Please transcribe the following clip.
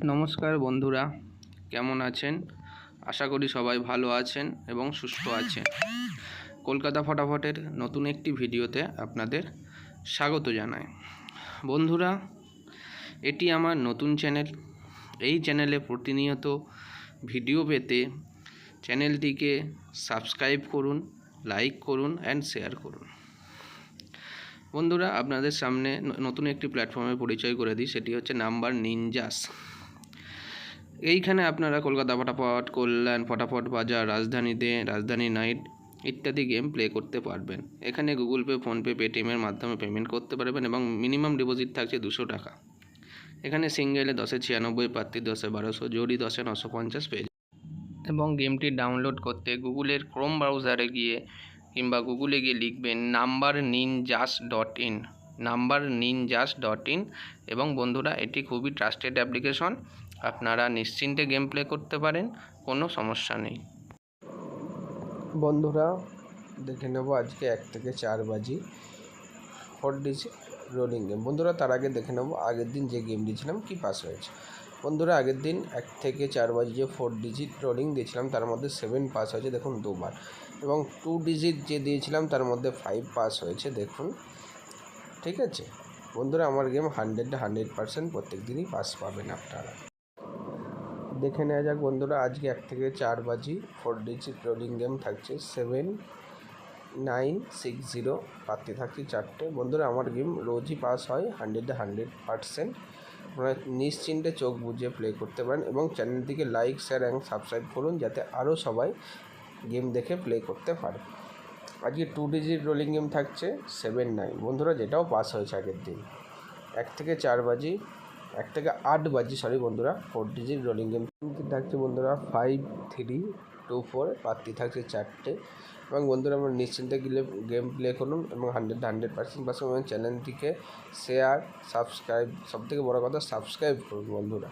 নমস্কার বন্ধুরা, কেমন আছেন? আশা করি সবাই ভালো আছেন এবং সুস্থ আছেন। কলকাতা ফটাফটের নতুন একটি ভিডিওতে আপনাদের স্বাগত জানাই। বন্ধুরা, এটি আমার নতুন চ্যানেল। এই চ্যানেলে প্রতিনিয়ত ভিডিও পেতে চ্যানেলটিকে সাবস্ক্রাইব করুন, লাইক করুন অ্যান্ড শেয়ার করুন। বন্ধুরা, আপনাদের সামনে নতুন একটি প্ল্যাটফর্মের পরিচয় করে দিই, সেটি হচ্ছে নাম্বার নিনজাস। এইখানে আপনারা কলকাতা ফটাফট, কল্যাণ ফটাফট বাজার, রাজধানী নাইট ইত্যাদি গেম প্লে করতে পারবেন। এখানে গুগল পে, ফোনপে, পেটিএমের মাধ্যমে পেমেন্ট করতে পারবেন এবং মিনিমাম ডিপোজিট থাকছে 200 টাকা। এখানে সিঙ্গেলে 10-এ 96, পাত্তি 10-এ 1200, জোড়ি 10-এ 950 পেয়ে যাবেন। এবং গেমটি ডাউনলোড করতে গুগলের ক্রোম ব্রাউজারে গিয়ে কিংবা গুগলে গিয়ে লিখবেন numberninjas.in এবং বন্ধুরা, এটি খুবই ট্রাস্টেড অ্যাপ্লিকেশন। আপনারা নিশ্চিন্তে গেম প্লে করতে পারেন, কোনো সমস্যা নেই। বন্ধুরা, দেখে নেব আজকে 1 থেকে 4 বাজি 4 ডিজিট রোলিং গেম। বন্ধুরা, তার আগে দেখে নেব আগের দিন যে গেম দিয়েছিলাম কি পাস হয়েছে। বন্ধুরা, আগের দিন 1 থেকে 4 বাজি যে 4 ডিজিট রোলিং দিয়েছিলাম তার মধ্যে 7 পাস হয়েছে দেখুন দুবার, এবং 2 ডিজিট যে দিয়েছিলাম তার মধ্যে 5 পাস হয়েছে দেখুন। ঠিক আছে বন্ধুরা, আমার গেম 100% প্রত্যেক দিনই পাস পাবেন আপনারা। দেখে নেওয়া যাক বন্ধুরা, আজকে 1 থেকে 4 বাজি 4 ডিজিট রোলিং গেম থাকছে 7960, পাত্তি থাকছে 4টে। বন্ধুরা, আমার গেম রোজই পাস হয় 100%। আপনারা নিশ্চিন্তে চোখ বুজে প্লে করতে পারেন এবং চ্যানেলটিকে লাইক, শেয়ার এবং সাবস্ক্রাইব করুন যাতে আরও সবাই গেম দেখে প্লে করতে পারে। আজকে 2 ডিজিট রোলিং গেম থাকছে 79 বন্ধুরা, যেটাও পাস হয়েছে আগের দিন। 1 থেকে 8 বাজি বন্ধুরা 4 ডিজিট রোলিং গেম থাকছে বন্ধুরা 5324, পাত্তি থাকছে 4টে। এবং বন্ধুরা, আমরা নিশ্চিন্তে গেম প্লে করুন এবং 100% পাস এবং চ্যানেলটিকে শেয়ার, সাবস্ক্রাইব, সবথেকে বড় কথা সাবস্ক্রাইব করুন বন্ধুরা।